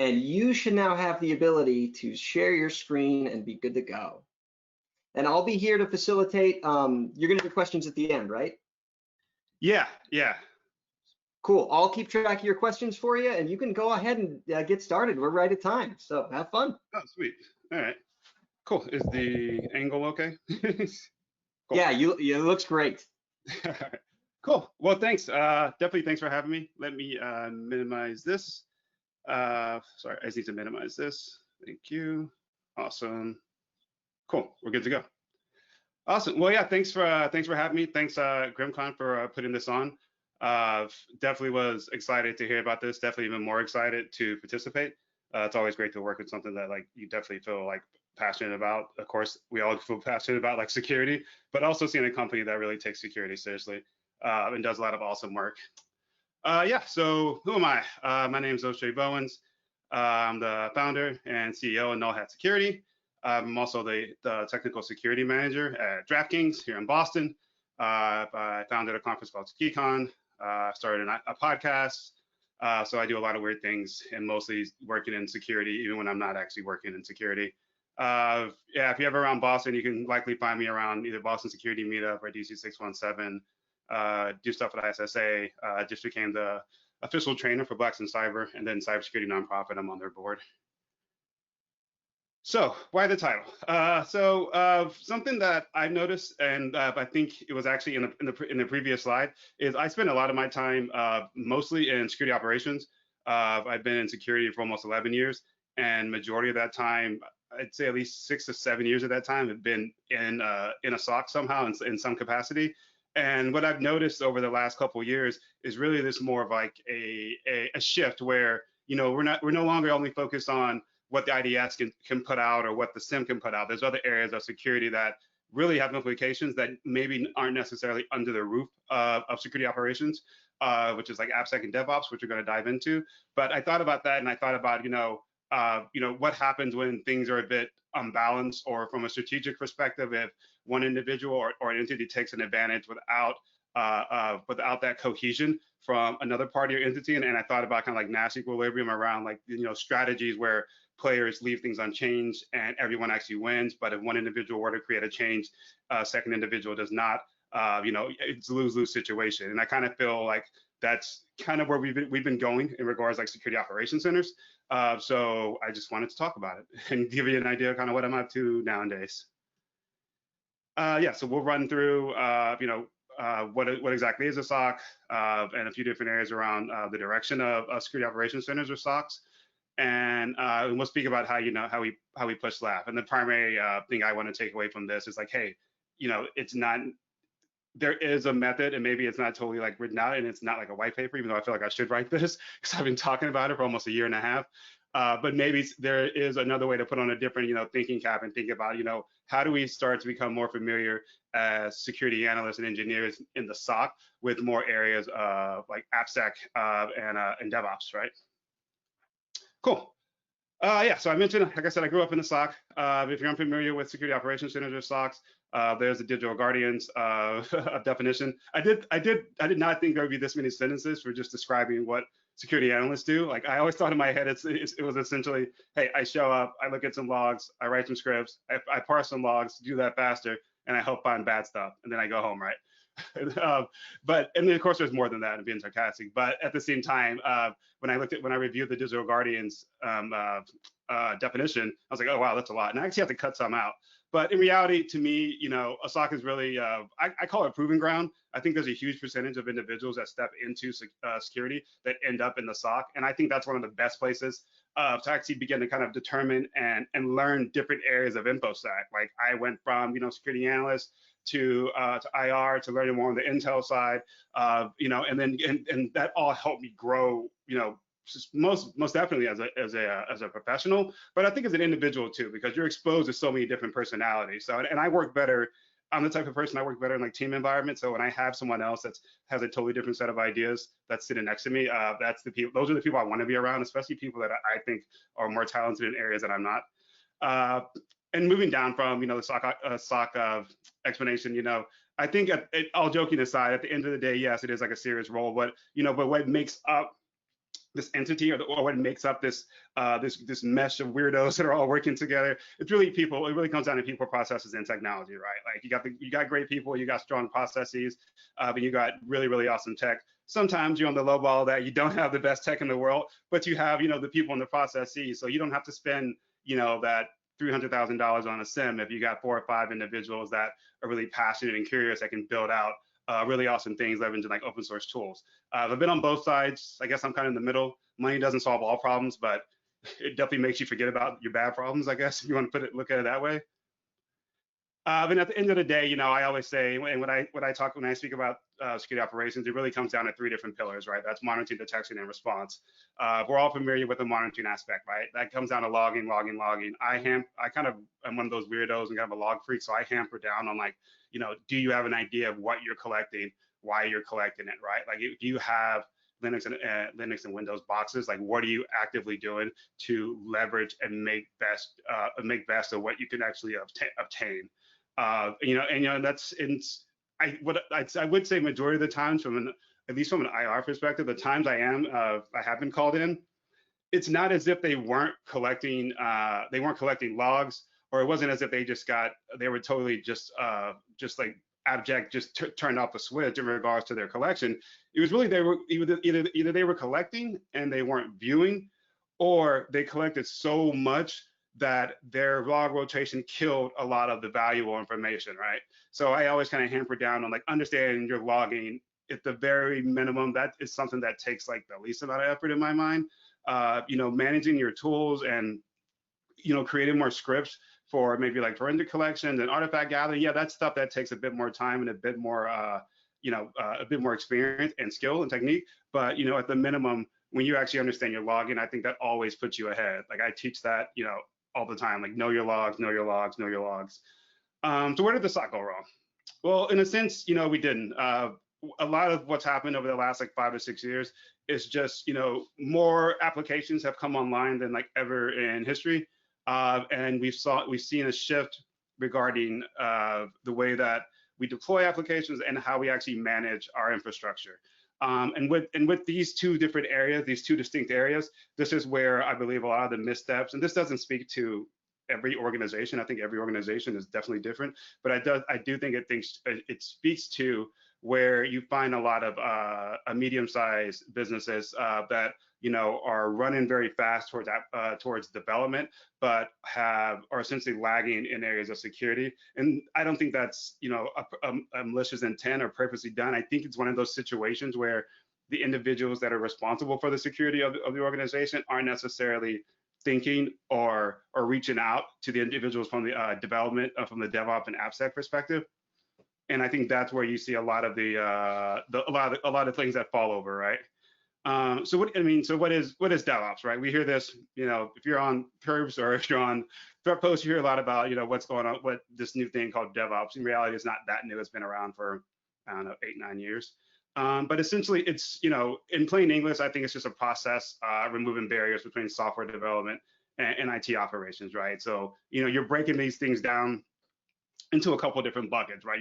and you should now have the ability to share your screen and be good to go. And I'll be here to facilitate. You're gonna do questions at the end, right? Yeah. Cool. I'll keep track of your questions for you, and you can go ahead and get started. We're right at time, so have fun. Oh, sweet. All right. Cool. Is the angle okay? Cool. Yeah, it looks great. Cool. Well, thanks. Definitely thanks for having me. Let me minimize this. Sorry, I just need to minimize this. Thank you. Awesome. Cool. We're good to go. Awesome. Well, yeah. Thanks for having me. Thanks, GRIMM for putting this on. Definitely was excited to hear about this. Definitely even more excited to participate. It's always great to work with something that like you definitely feel like passionate about. Of course, we all feel passionate about like security, but also seeing a company that really takes security seriously and does a lot of awesome work. Yeah, so who am I? My name is Oshea Bownes. I'm the founder and CEO of Null Hat Security. I'm also the technical security manager at DraftKings here in Boston. I founded a conference called SkiCon, started a podcast. So I do a lot of weird things and mostly working in security, even when I'm not actually working in security. Yeah, if you're ever around Boston, you can likely find me around either Boston Security Meetup or DC 617. Do stuff at ISSA. Just became the official trainer for Blacks in Cyber, and then cybersecurity nonprofit. I'm on their board. So why the title? Something that I've noticed, and I think it was actually in the previous slide, is I spend a lot of my time mostly in security operations. I've been in security for almost 11 years, and majority of that time, I'd say at least 6 to 7 years of that time have been in a SOC somehow in some capacity. And what I've noticed over the last couple of years is really this more of like a shift where, you know, we're no longer only focused on what the IDS can put out or what the SIM can put out. There's other areas of security that really have implications that maybe aren't necessarily under the roof of security operations, which is like AppSec and DevOps, which we're going to dive into. But I thought about that, and I thought about, what happens when things are a bit unbalanced, or from a strategic perspective, if one individual or an entity takes an advantage without that cohesion from another party or entity. And I thought about kind of like Nash Equilibrium around like, strategies where players leave things unchanged and everyone actually wins. But if one individual were to create a change, second individual does not, it's a lose-lose situation. And I kind of feel like that's kind of where we've been going in regards like security operations centers. So I just wanted to talk about it and give you an idea of kind of what I'm up to nowadays. Yeah, so we'll run through, what exactly is a SOC and a few different areas around the direction of security operations centers or SOCs. And we'll speak about how we push left. And the primary thing I want to take away from this is like, hey, it's not, there is a method, and maybe it's not totally like written out, and it's not like a white paper, even though I feel like I should write this because I've been talking about it for almost a year and a half. But maybe there is another way to put on a different, thinking cap and think about, how do we start to become more familiar as security analysts and engineers in the SOC with more areas of like AppSec and DevOps, right? Cool. Yeah, so I mentioned, like I said, I grew up in the SOC. If you're unfamiliar with security operations centers or SOCs, there's the digital guardians definition. I did not think there would be this many sentences for just describing what security analysts do. Like I always thought in my head, it was essentially, hey, I show up, I look at some logs, I write some scripts, I parse some logs, do that faster, and I help find bad stuff, and then I go home, right? And then of course there's more than that, and being sarcastic. But at the same time, when I reviewed the digital guardians definition, I was like, oh wow, that's a lot, and I actually have to cut some out. But in reality, to me, a SOC is really, I call it a proving ground. I think there's a huge percentage of individuals that step into security that end up in the SOC, and I think that's one of the best places to actually begin to kind of determine and learn different areas of InfoSec. Like I went from security analyst to IR to learning more on the intel side, and that all helped me grow, most definitely as a professional, but I think as an individual too, because you're exposed to so many different personalities. So, and I work better. I'm the type of person I work better in like team environments. So when I have someone else that has a totally different set of ideas that's sitting next to me, those are the people I want to be around, especially people that I think are more talented in areas that I'm not. And moving down from the SOC explanation, I think all joking aside, at the end of the day, yes, it is like a serious role. But but what makes up entity, or what makes up this this mesh of weirdos that are all working together. It's really people. It really comes down to people, processes, and technology, right? Like you got great people, you got strong processes, but you got really awesome tech. Sometimes you're on the low ball that you don't have the best tech in the world, but you have the people in the processes, so you don't have to spend that $300,000 on a sim if you got 4 or 5 individuals that are really passionate and curious that can build out really awesome things leveraging like open source tools. I've been on both sides. I guess I'm kind of in the middle. Money doesn't solve all problems, but it definitely makes you forget about your bad problems, I guess, if you want to look at it that way. But at the end of the day, I always say, and when I speak about security operations, it really comes down to 3 different pillars, right? That's monitoring, detection, and response. We're all familiar with the monitoring aspect, right? That comes down to logging. I kind of am one of those weirdos and kind of a log freak, so I hamper down on like, do you have an idea of what you're collecting, why you're collecting it, right? Like, if you have Linux and Windows boxes, like, what are you actively doing to leverage and make best of what you can actually obtain? That's I would say majority of the times, at least from an IR perspective, the times I have been called in, it's not as if they weren't collecting logs, or it wasn't as if they were totally just like abject, just turned off the switch in regards to their collection. It was really they were either they were collecting and they weren't viewing, or they collected so much that their log rotation killed a lot of the valuable information, right? So I always kind of hamper down on like understanding your logging at the very minimum. That is something that takes like the least amount of effort in my mind. Managing your tools and creating more scripts for maybe like forensic collections and artifact gathering. Yeah, that's stuff that takes a bit more time and a bit more experience and skill and technique. But at the minimum, when you actually understand your logging, I think that always puts you ahead. Like, I teach that all the time, like, know your logs. So where did the SOC go wrong? Well, in a sense, we didn't. A lot of what's happened over the last like 5 to 6 years is just more applications have come online than like ever in history, and we've seen a shift regarding the way that we deploy applications and how we actually manage our infrastructure. And with these 2 different areas, these 2 distinct areas, this is where I believe a lot of the missteps, and this doesn't speak to every organization. I think every organization is definitely different, but I do think it speaks to where you find a lot of medium-sized businesses that are running very fast towards development, but are essentially lagging in areas of security. And I don't think that's a malicious intent or purposely done. I think it's one of those situations where the individuals that are responsible for the security of the organization aren't necessarily thinking or reaching out to the individuals from the development, from the DevOps and AppSec perspective. And I think that's where you see a lot of a lot of things that fall over, right? So what is DevOps, right? We hear this, if you're on Curbs or if you're on Threat Post, you hear a lot about, what's going on, what this new thing called DevOps. In reality, it's not that new. It's been around for, I don't know, 8-9 years. But essentially, it's, in plain English, I think it's just a process removing barriers between software development and IT operations, right? So, you're breaking these things down into a couple of different buckets, right?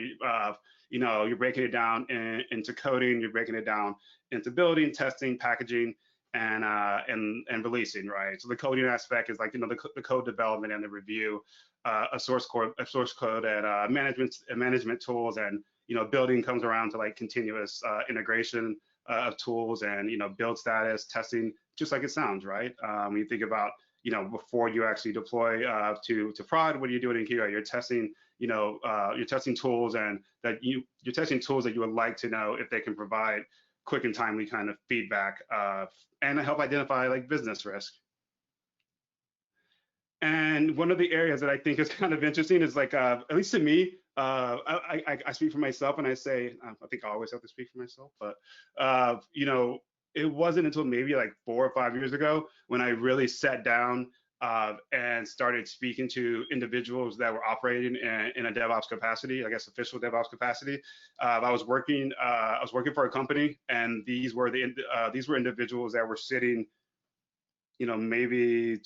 You're breaking it down into coding, you're breaking it down into building, testing, packaging, and releasing, right? So the coding aspect is like the code development and the review, a source code and management tools, and building comes around to like continuous integration of tools and build status testing, just like it sounds, right? When you think about before you actually deploy to prod, what are you doing in here? You're testing you're testing tools you're testing tools that you would like to know if they can provide quick and timely kind of feedback and help identify like business risk. And one of the areas that I think is kind of interesting is like, at least to me, I speak for myself and I say, I think I always have to speak for myself, but it wasn't until maybe like 4 or 5 years ago when I really sat down and started speaking to individuals that were operating in a DevOps capacity, I guess official DevOps capacity. I was working for a company, and these were individuals that were sitting, maybe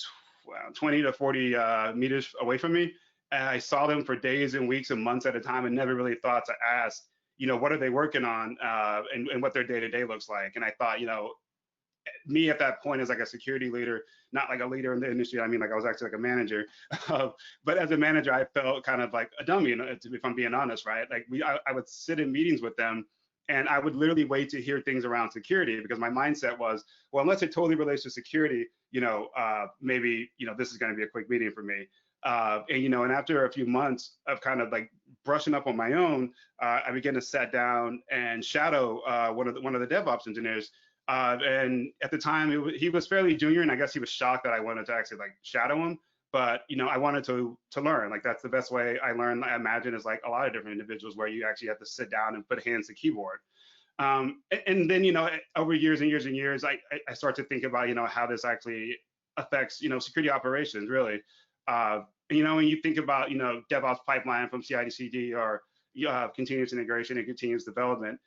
20 to 40 meters away from me. And I saw them for days and weeks and months at a time, and never really thought to ask, what are they working on, and what their day-to-day looks like. And I thought, me at that point as like a security leader, not like a leader in the industry. I mean, like I was actually like a manager, but as a manager, I felt kind of like a dummy, if I'm being honest, right? Like I would sit in meetings with them, and I would literally wait to hear things around security because my mindset was, well, unless it totally relates to security, maybe, this is going to be a quick meeting for me. And after a few months of kind of like brushing up on my own, I began to sit down and shadow one of the DevOps engineers. And at the time, he was fairly junior, and I guess he was shocked that I wanted to actually like shadow him. But I wanted to learn. Like that's the best way I learn. I imagine is like a lot of different individuals where you actually have to sit down and put hands to keyboard. And then over years and years and years, I start to think about how this actually affects security operations really. When you think about DevOps pipeline from CI/CD or continuous integration and continuous development,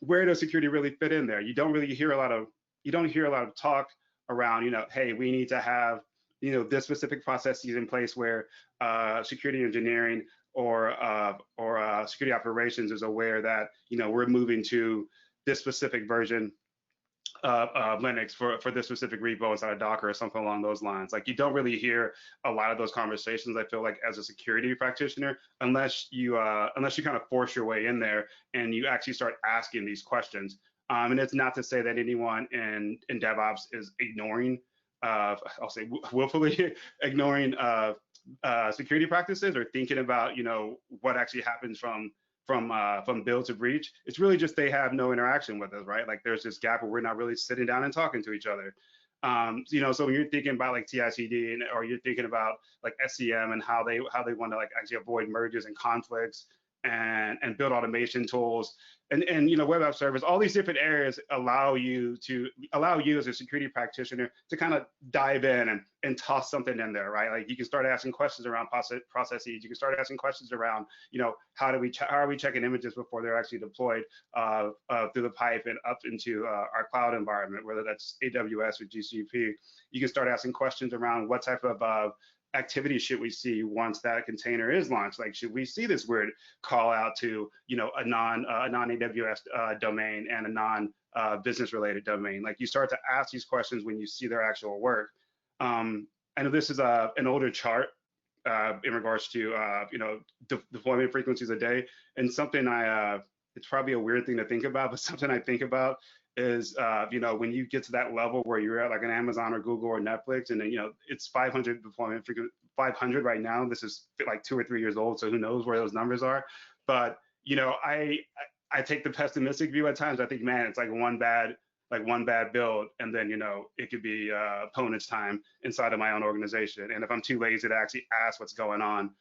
where does security really fit in there? You don't hear a lot of talk around hey, we need to have this specific processes in place where security engineering or security operations is aware that we're moving to this specific version of Linux for this specific repo inside of Docker or something along those lines. Like you don't really hear a lot of those conversations, I feel like, as a security practitioner, unless you kind of force your way in there and you actually start asking these questions. And it's not to say that anyone in DevOps is ignoring, I'll say willfully ignoring security practices or thinking about what actually happens from build to breach. It's really just they have no interaction with us, right? Like there's this gap where we're not really sitting down and talking to each other. So when you're thinking about like CI/CD or you're thinking about like SCM and how they want to like actually avoid merges and conflicts and build automation tools and web app service, all these different areas allow you as a security practitioner to kind of dive in and toss something in there, right? Like you can start asking questions around processes. You can start asking questions around, how are we checking images before they're actually deployed through the pipe and up into our cloud environment, whether that's AWS or GCP. You can start asking questions around what type of activity should we see once that container is launched? Like, should we see this weird call out to, a non-AWS domain and a non-business related domain? Like, you start to ask these questions when you see their actual work. I know this is an older chart in regards to, deployment frequencies a day, and something it's probably a weird thing to think about, but something I think about is, when you get to that level where you're at like an Amazon or Google or Netflix, and then, it's 500 deployment frequency, 500 right now. This is like 2 or 3 years old, so who knows where those numbers are. But, I take the pessimistic view at times. I think, man, it's like one bad build, and then, it could be opponent's time inside of my own organization. And if I'm too lazy to actually ask what's going on,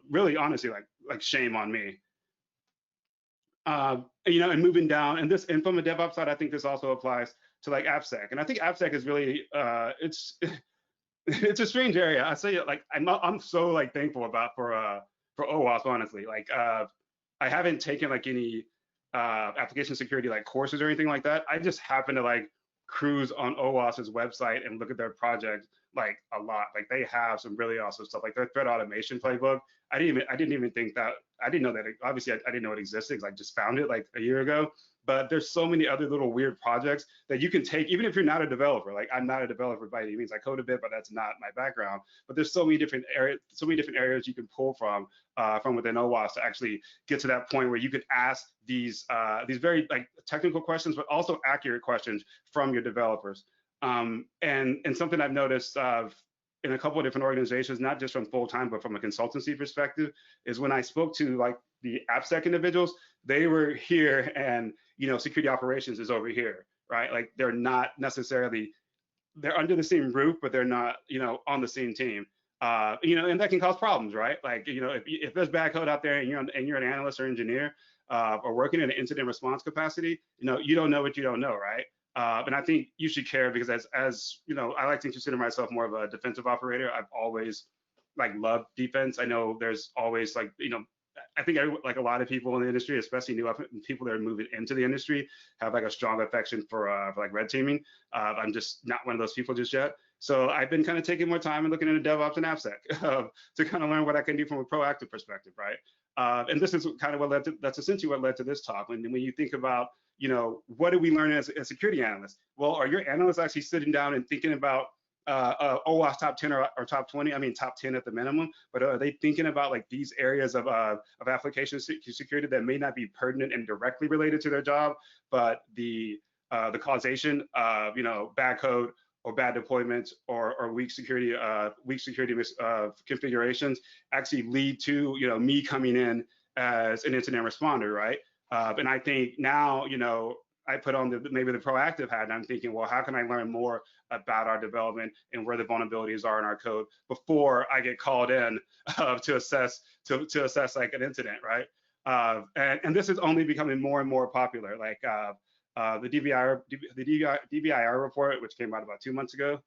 really honestly, like shame on me. And moving down, and from a DevOps side, I think this also applies to like AppSec. And I think AppSec is really, it's a strange area. I say, like, I'm so like thankful for OWASP, honestly. Like, I haven't taken like any application security like courses or anything like that. I just happen to like cruise on OWASP's website and look at their project like a lot. Like they have some really awesome stuff, like their threat automation playbook. I didn't even think that, I didn't know that, obviously I didn't know it existed because I just found it like a year ago. But there's so many other little weird projects that you can take, even if you're not a developer. Like I'm not a developer by any means. I code a bit, but that's not my background. But there's so many different areas you can pull from within OWASP to actually get to that point where you could ask these very like technical questions, but also accurate questions from your developers. And something I've noticed in a couple of different organizations, not just from full-time, but from a consultancy perspective, is when I spoke to like the AppSec individuals, they were here and, security operations is over here, right? Like they're not necessarily, they're under the same roof, but they're not, on the same team. And that can cause problems, right? Like, if there's bad code out there and you're an analyst or engineer or working in an incident response capacity, you don't know what you don't know, right? And I think you should care because as I like to consider myself more of a defensive operator. I've always like loved defense. I know there's always like, I think like a lot of people in the industry, especially new people that are moving into the industry, have like a strong affection for like red teaming. I'm just not one of those people just yet. So I've been kind of taking more time and looking into DevOps and AppSec to kind of learn what I can do from a proactive perspective, right? And this is kind of that's essentially what led to this talk. When you think about what do we learn as security analysts? Well, are your analysts actually sitting down and thinking about OWASP top 10 or top 20? I mean, top 10 at the minimum, but are they thinking about like these areas of application security that may not be pertinent and directly related to their job, but the causation of, bad code or bad deployments or weak security configurations actually lead to, me coming in as an incident responder, right? And I think now, I put on maybe the proactive hat, and I'm thinking, well, how can I learn more about our development and where the vulnerabilities are in our code before I get called in to assess like an incident, right? And this is only becoming more and more popular. Like the DBIR report, which came out about 2 months ago,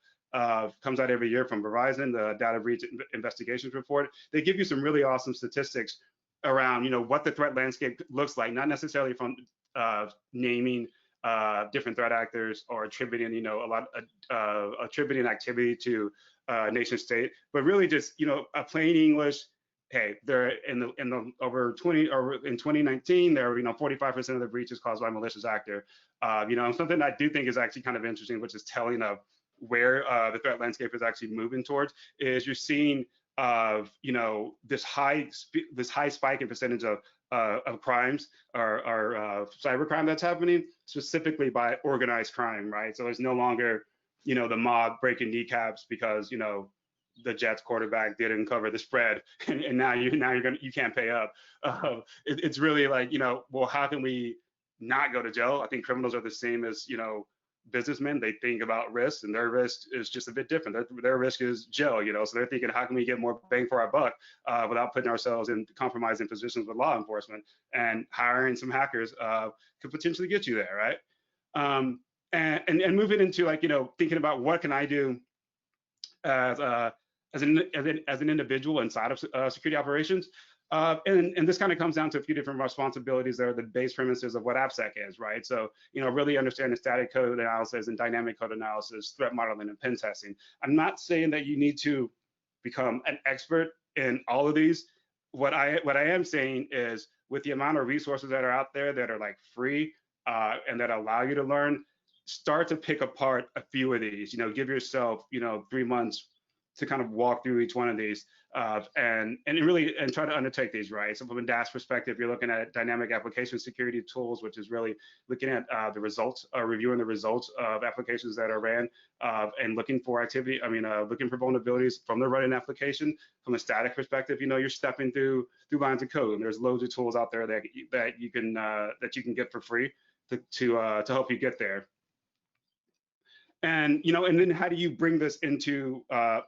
comes out every year from Verizon, the Data Breach Investigations Report. They give you some really awesome statistics around, what the threat landscape looks like, not necessarily from naming different threat actors or attributing, attributing activity to nation state, but really just, a plain English. Hey, they're in over 2019, there were 45% of the breaches caused by malicious actor. Something I do think is actually kind of interesting, which is telling of where the threat landscape is actually moving towards, is you're seeing this high spike in percentage of crimes or cybercrime that's happening specifically by organized crime, right? So there's no longer, the mob breaking kneecaps because, the Jets quarterback didn't cover the spread, and now you can't pay up. It's really like, well, how can we not go to jail? I think criminals are the same as, businessmen. They think about risk, and their risk is just a bit different. Their risk is jail, so they're thinking, how can we get more bang for our buck without putting ourselves in compromising positions with law enforcement? And hiring some hackers could potentially get you there, right? And moving into like, thinking about what can I do as an individual inside of security operations. And this kind of comes down to a few different responsibilities that are the base premises of what AppSec is, right? So, really understanding static code analysis and dynamic code analysis, threat modeling, and pen testing. I'm not saying that you need to become an expert in all of these. What I am saying is, with the amount of resources that are out there that are like free and that allow you to learn, start to pick apart a few of these. Give yourself, 3 months to kind of walk through each one of these and try to undertake these, right? So from a DAS perspective, you're looking at dynamic application security tools, which is really looking at the results, reviewing the results of applications that are ran and looking for activity. Looking for vulnerabilities from the running application. From a static perspective, you're stepping through lines of code, and there's loads of tools out there that you can get for free to help you get there. And and then how do you bring this into a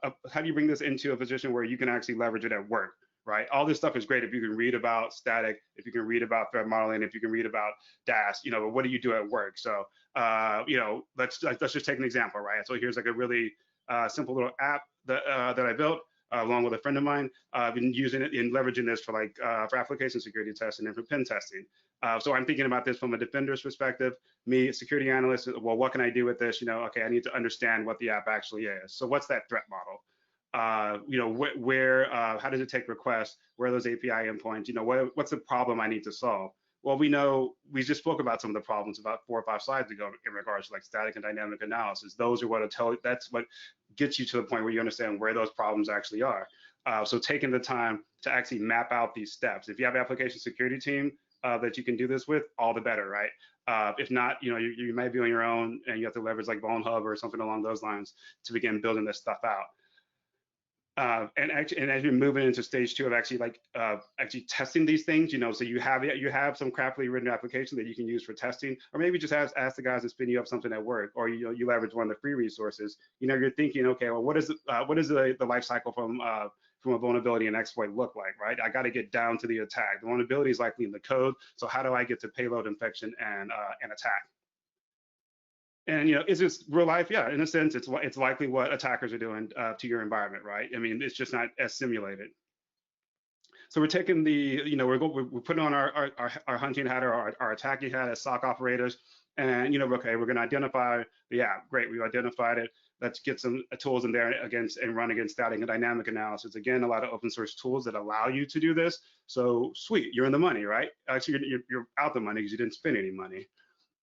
position where you can actually leverage it at work, right? All this stuff is great if you can read about static, if you can read about threat modeling, if you can read about DAS, but what do you do at work? So let's just take an example, right? So here's like a really simple little app that I built along with a friend of mine. I've been using it and leveraging this for application security testing and for pen testing. So I'm thinking about this from a defender's perspective. Me, a security analyst, well, what can I do with this? Okay, I need to understand what the app actually is. So what's that threat model? How does it take requests? Where are those API endpoints? What's the problem I need to solve? Well, we just spoke about some of the problems about 4 or 5 slides ago in regards to like static and dynamic analysis. Those are what that's what gets you to the point where you understand where those problems actually are. So taking the time to actually map out these steps. If you have an application security team that you can do this with, all the better, right? If not, you might be on your own and you have to leverage like Bone Hub or something along those lines to begin building this stuff out. And as you're moving into stage 2 of actually testing these things, so you have some craftily written application that you can use for testing, or maybe just ask the guys to spin you up something at work, or you leverage one of the free resources. You're thinking, okay, well, what is the life cycle from a vulnerability and exploit look like, right? I got to get down to the attack. The vulnerability is likely in the code, so how do I get to payload infection and attack? And is this real life? Yeah, in a sense, it's likely what attackers are doing to your environment, right? It's just not as simulated. So we're taking we're putting on our hunting hat or our attacking hat as SOC operators, and okay, we're going to identify the app. Great, we've identified it. Let's get some tools in there and run against static and dynamic analysis. Again, a lot of open source tools that allow you to do this. So sweet, you're in the money, right? Actually, you're out the money because you didn't spend any money.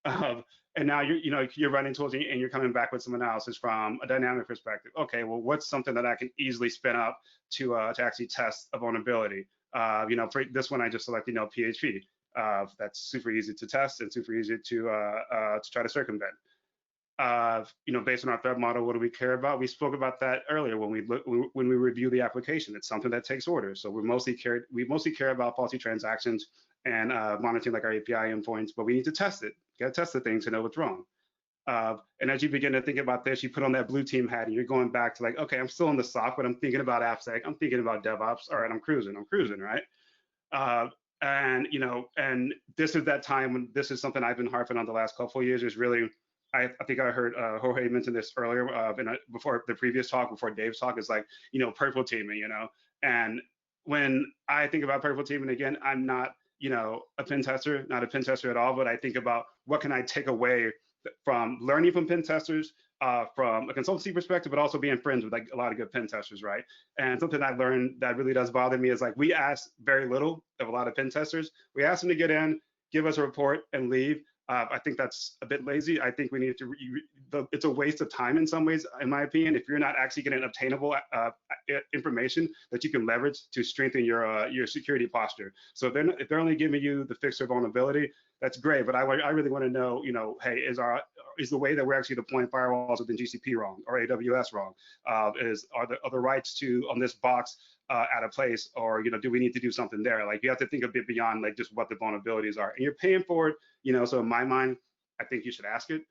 And now you're running tools and you're coming back with some analysis from a dynamic perspective. Okay, well, what's something that I can easily spin up to actually test a vulnerability? For this one, I just selected PHP. That's super easy to test and super easy to try to circumvent. Based on our threat model, what do we care about? We spoke about that earlier when we review the application. It's something that takes orders. So we mostly care about faulty transactions and monitoring like our API endpoints, but we need to test it. You got to test the thing to know what's wrong. And as you begin to think about this, you put on that blue team hat and you're going back to like, okay, I'm still in the SOC, but I'm thinking about AppSec. I'm thinking about DevOps. All right, I'm cruising, right? And this is that time when this is something I've been harping on the last couple of years is really, I think I heard Jorge mention this earlier before the previous talk, before Dave's talk, is like, purple teaming, and when I think about purple teaming, again, I'm not, a pen tester, not a pen tester at all, but I think about what can I take away from learning from pen testers, from a consultancy perspective, but also being friends with like a lot of good pen testers, right? And something I learned that really does bother me is like we ask very little of a lot of pen testers. We ask them to get in, give us a report, and leave. I think that's a bit lazy. I think we need to, it's a waste of time in some ways, in my opinion, if you're not actually getting obtainable information that you can leverage to strengthen your security posture. So if they're only giving you the fix or vulnerability, that's great. But I really want to know, hey, is the way that we're actually deploying firewalls within GCP wrong or AWS wrong? Are the rights on this box out of place, or do we need to do something there? Like you have to think a bit beyond like just what the vulnerabilities are, and you're paying for it. So in my mind, I think you should ask it.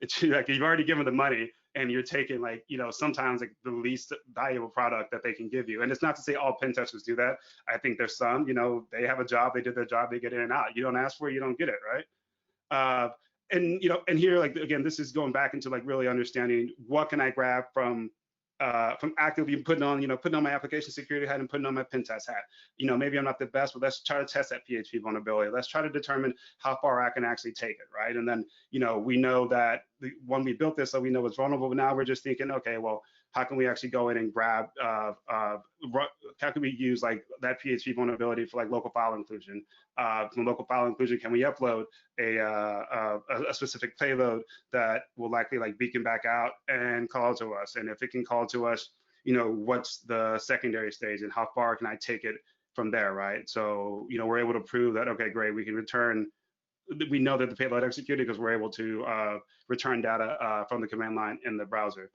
It's like you've already given the money, and you're taking like sometimes like the least valuable product that they can give you. And it's not to say all pen testers do that. I think there's some, they have a job, they did their job, they get in and out. You don't ask for it, you don't get it, right? And here, like again, this is going back into like really understanding what can I grab from actively putting on my application security hat and putting on my pen test hat. Maybe I'm not the best, but let's try to test that PHP vulnerability. Let's try to determine how far I can actually take it, right? And then, we know that when we built this, so we know it's vulnerable, but now we're just thinking, okay, well, how can we actually go in and grab, how can we use like that PHP vulnerability for like local file inclusion? From local file inclusion, can we upload a specific payload that will likely like beacon back out and call to us? And if it can call to us, what's the secondary stage and how far can I take it from there, right? So, we're able to prove that, okay, great, we can return, we know that the payload executed because we're able to return data from the command line in the browser.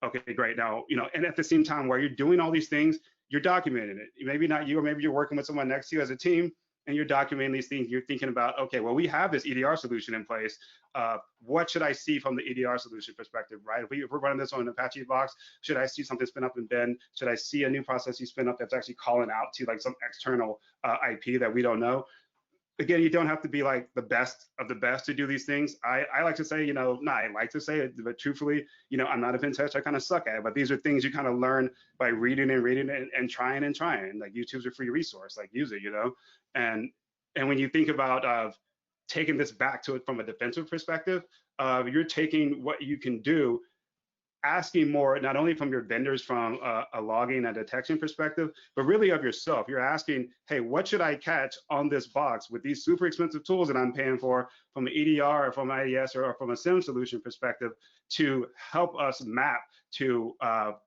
Okay, great. Now, and at the same time, while you're doing all these things, you're documenting it. Maybe not you, or maybe you're working with someone next to you as a team, and you're documenting these things. You're thinking about, okay, well, we have this EDR solution in place. What should I see from the EDR solution perspective, right? If we're running this on an Apache box, should I see something spin up in Ben? Should I see a new process you spin up that's actually calling out to like some external IP that we don't know? Again, you don't have to be like the best of the best to do these things. I like to say, I like to say it, but truthfully, I'm not a pen tester. I kind of suck at it. But these are things you kind of learn by reading and trying and trying. Like YouTube's a free resource. Like use it, And when you think about taking this back to it from a defensive perspective, you're taking what you can do, asking more, not only from your vendors from a logging and detection perspective, but really of yourself. You're asking, hey, what should I catch on this box with these super expensive tools that I'm paying for from an EDR or from IDS or from a SIEM solution perspective to help us map to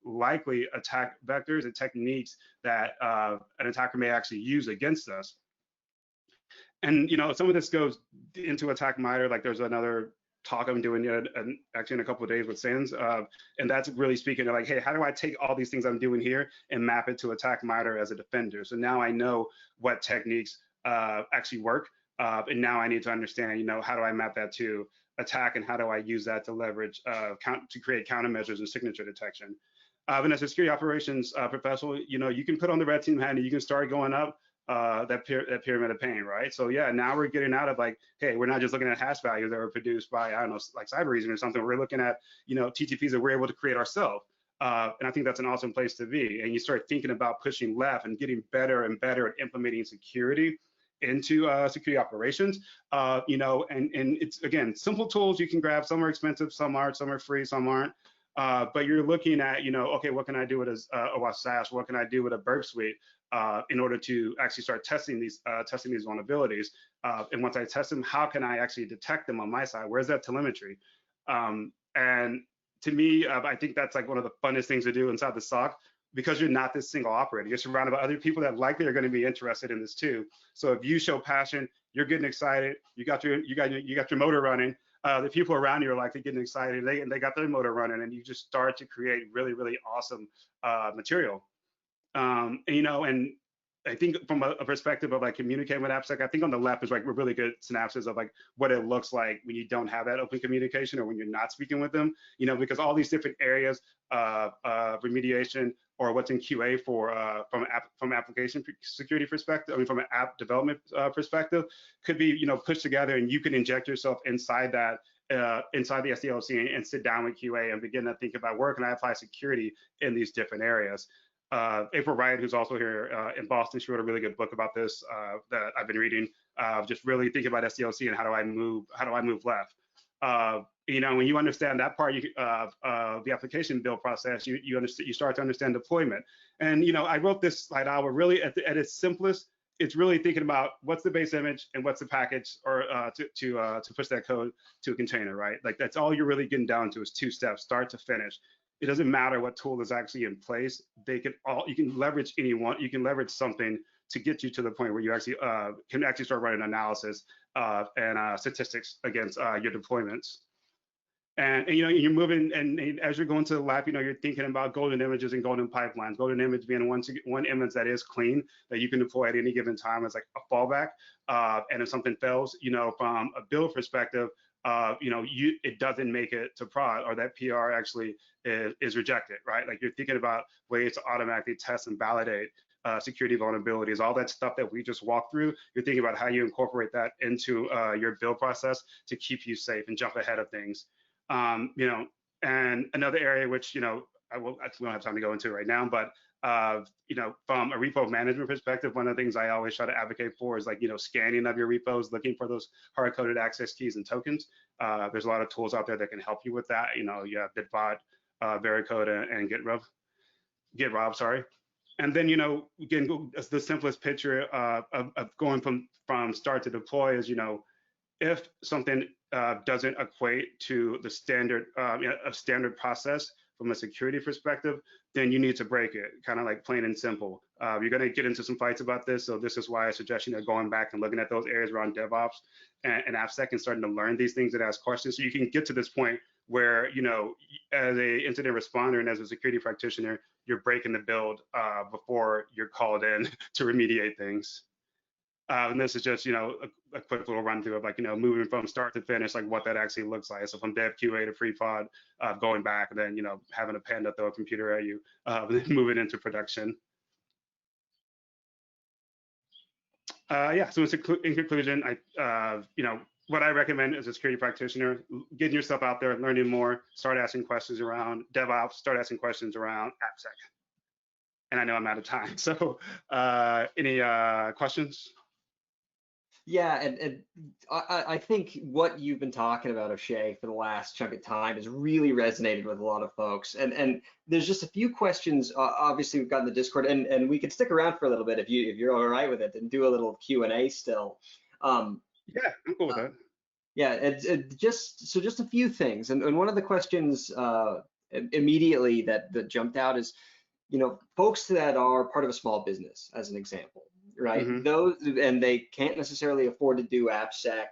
likely attack vectors and techniques that an attacker may actually use against us. And some of this goes into Attack MITRE. Like there's another talk I'm doing actually in a couple of days with SANS, and that's really speaking to like, hey, how do I take all these things I'm doing here and map it to Attack MITRE as a defender? So now I know what techniques actually work, and now I need to understand, how do I map that to attack, and how do I use that to leverage to create countermeasures and signature detection. And as a security operations professional, you can put on the red team hat and you can start going up that pyramid of pain, right? So yeah, now we're getting out of like, hey, we're not just looking at hash values that were produced by, I don't know, like Cybereason or something. We're looking at, TTPs that we're able to create ourselves. And I think that's an awesome place to be. And you start thinking about pushing left and getting better and better at implementing security into security operations, and it's, again, simple tools you can grab. Some are expensive, some aren't, some are free, some aren't. but you're looking at, okay, what can I do with a OWASP SaaS? What can I do with a Burp Suite in order to actually start testing these vulnerabilities? And once I test them, how can I actually detect them on my side? Where's that telemetry? And to me, I think that's like one of the funnest things to do inside the SOC, because you're not this single operator. You're surrounded by other people that likely are going to be interested in this too. So if you show passion, you're getting excited, you got your motor running. The people around you are likely getting excited. They got their motor running, and you just start to create really, really awesome material. And I think from a perspective of like communicating with AppSec, I think on the left is like really good synapses of like what it looks like when you don't have that open communication or when you're not speaking with them, because all these different areas of remediation or what's in QA for from application security perspective, from an app development perspective, could be pushed together, and you can inject yourself inside that inside the SDLC and sit down with QA and begin to think about where can I apply security in these different areas. April Wright, who's also here in Boston, she wrote a really good book about this that I've been reading. Just really thinking about SDLC and how do I move left. When you understand that part of the application build process, you start to understand deployment. And I wrote this slide out where really at its simplest, it's really thinking about what's the base image and what's the package or to push that code to a container, right? Like that's all you're really getting down to is 2 steps, start to finish. It doesn't matter what tool is actually in place. You can leverage anyone. You can leverage something to get you to the point where you actually can actually start running analysis and statistics against your deployments. And you're moving, and as you're going to the lab, you're thinking about golden images and golden pipelines. Golden image being one image that is clean that you can deploy at any given time as like a fallback. And if something fails, from a build perspective, it doesn't make it to prod, or that PR actually is rejected, right? Like you're thinking about ways to automatically test and validate security vulnerabilities, all that stuff that we just walked through. You're thinking about how you incorporate that into your build process to keep you safe and jump ahead of things. And another area which, we don't have time to go into right now, but from a repo management perspective, one of the things I always try to advocate for is like, scanning of your repos, looking for those hard-coded access keys and tokens. There's a lot of tools out there that can help you with that. You have Bitbot, Veracode, and GitRob, sorry. And then, again, the simplest picture of going from start to deploy is, if something doesn't equate to the standard process from a security perspective, then you need to break it, kind of like plain and simple. You're going to get into some fights about this, so this is why I suggest going back and looking at those areas around DevOps and AppSec and starting to learn these things and ask questions, so you can get to this point where as a incident responder and as a security practitioner, you're breaking the build before you're called in to remediate things. And this is just, a quick little run through of like, moving from start to finish, like what that actually looks like. So from dev QA to pre-prod, going back, and then, having a panda throw a computer at you, then moving into production. So in conclusion, what I recommend as a security practitioner, getting yourself out there, learning more, start asking questions around DevOps, start asking questions around AppSec. And I know I'm out of time. So any questions? Yeah, and I think what you've been talking about, Oshea, for the last chunk of time has really resonated with a lot of folks. And there's just a few questions. Obviously, we've got in the Discord, and we can stick around for a little bit if you're all right with it, and do a little Q&A still. Yeah, I'm cool with that. Yeah, just a few things. And one of the questions immediately that jumped out is, folks that are part of a small business, as an example. Right, those, and they can't necessarily afford to do AppSec,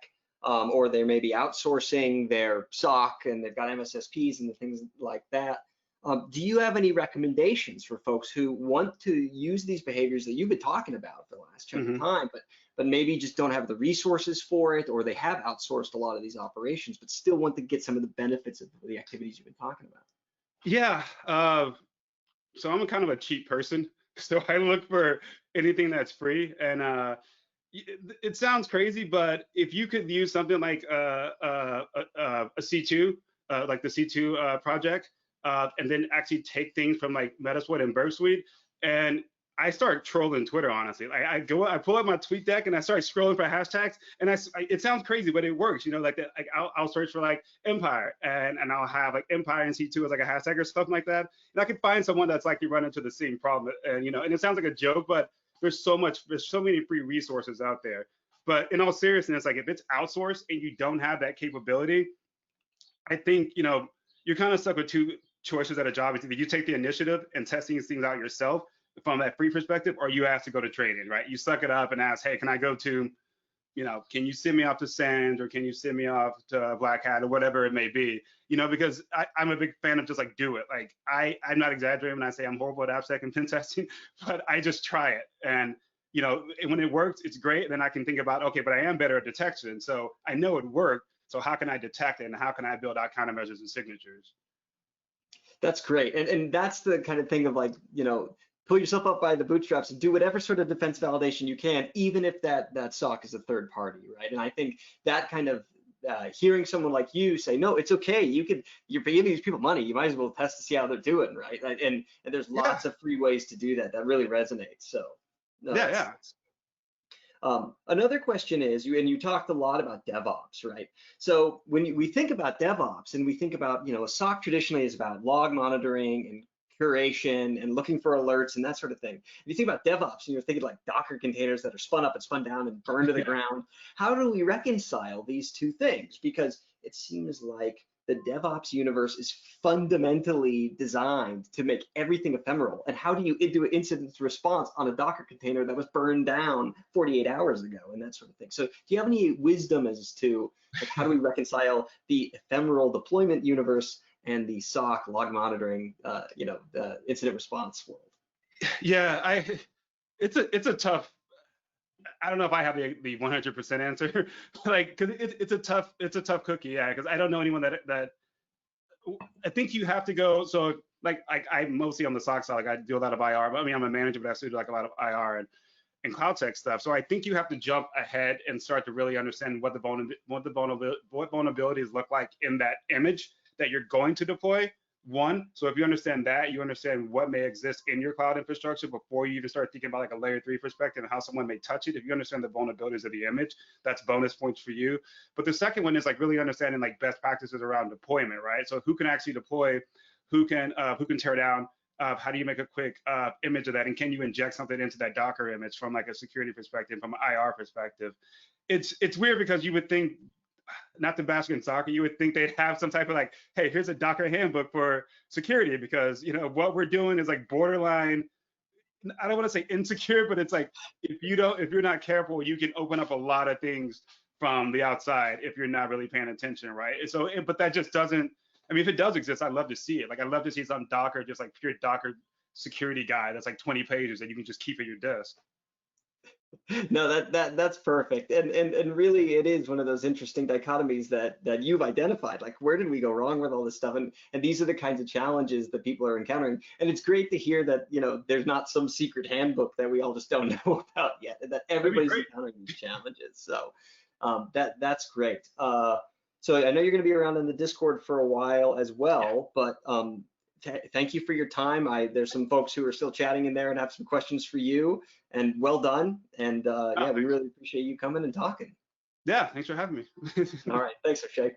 or they may be outsourcing their SOC and they've got MSSPs and things like that. Do you have any recommendations for folks who want to use these behaviors that you've been talking about for the last chunk of time, but maybe just don't have the resources for it, or they have outsourced a lot of these operations, but still want to get some of the benefits of the activities you've been talking about? Yeah, so I'm kind of a cheap person. So I look for anything that's free, and it sounds crazy, but if you could use something like a C2, like the C2 project, and then actually take things from like Metasploit and Burp Suite and I start trolling Twitter, honestly. Like I pull up my tweet deck and I start scrolling for hashtags, and it sounds crazy, but it works. You know, like that. Like I'll search for like Empire, and I'll have like Empire and C2 as like a hashtag or stuff like that, and I can find someone that's like you run into the same problem, and you know, and it sounds like a joke, but there's so many free resources out there. But in all seriousness, like if it's outsourced and you don't have that capability, I think, you know, you're kind of stuck with two choices at a job. It's either you take the initiative and test these things out yourself from that free perspective, or you ask to go to training, right? You suck it up and ask, hey, can I go to, you know, can you send me off to Sands, or can you send me off to Black Hat, or whatever it may be, you know, because I'm a big fan of just like do it. Like I'm not exaggerating when I say I'm horrible at AppSec and pen testing, but I just try it. And, you know, when it works, it's great. And then I can think about, okay, but I am better at detection. So I know it worked. So how can I detect it, and how can I build out countermeasures and signatures? That's great. And that's the kind of thing of like, you know, pull yourself up by the bootstraps and do whatever sort of defense validation you can, even if that SOC is a third party, right? And I think that kind of hearing someone like you say, no, it's okay. You're giving these people money. You might as well test to see how they're doing, right? And there's lots of free ways to do that. That really resonates. So no, Yeah. Another question is, you talked a lot about DevOps, right? So when we think about DevOps and we think about, you know, a SOC traditionally is about log monitoring and curation and looking for alerts and that sort of thing. If you think about DevOps and you're thinking like Docker containers that are spun up and spun down and burned to the ground, how do we reconcile these two things? Because it seems like the DevOps universe is fundamentally designed to make everything ephemeral. And how do you do an incident response on a Docker container that was burned down 48 hours ago and that sort of thing? So do you have any wisdom as to like, how do we reconcile the ephemeral deployment universe and the SOC log monitoring, you know, the incident response world? Yeah, it's a tough. I don't know if I have the 100% answer, like, because it's a tough cookie, yeah. Because I don't know anyone that I think you have to go. So like I'm mostly on the SOC side. Like I do a lot of IR. But I mean, I'm a manager, but I still do like a lot of IR and cloud tech stuff. So I think you have to jump ahead and start to really understand what vulnerabilities look like in that image that you're going to deploy. One, so if you understand that, you understand what may exist in your cloud infrastructure before you even start thinking about like a layer 3 perspective and how someone may touch it. If you understand the vulnerabilities of the image, that's bonus points for you. But the second one is like really understanding like best practices around deployment, right? So who can actually deploy, who can tear down, how do you make a quick image of that, and can you inject something into that Docker image from like a security perspective, from an IR perspective? It's weird because you would think, not to bash in soccer, you would think they'd have some type of like, hey, here's a Docker handbook for security, because you know what we're doing is like borderline, I don't want to say insecure, but it's like if you're not careful, you can open up a lot of things from the outside if you're not really paying attention, right? So, but that just doesn't. I mean, if it does exist, I'd love to see it. Like I'd love to see some Docker, just like pure Docker security guide that's like 20 pages that you can just keep at your desk. No, that's perfect. And really it is one of those interesting dichotomies that you've identified. Like, where did we go wrong with all this stuff? And these are the kinds of challenges that people are encountering. And it's great to hear that, you know, there's not some secret handbook that we all just don't know about yet, and that everybody's encountering these challenges. So that's great. So I know you're going to be around in the Discord for a while as well, but thank you for your time. There's some folks who are still chatting in there and have some questions for you, and well done. And yeah, we really appreciate you coming and talking. Yeah, thanks for having me. All right, thanks, Oshea.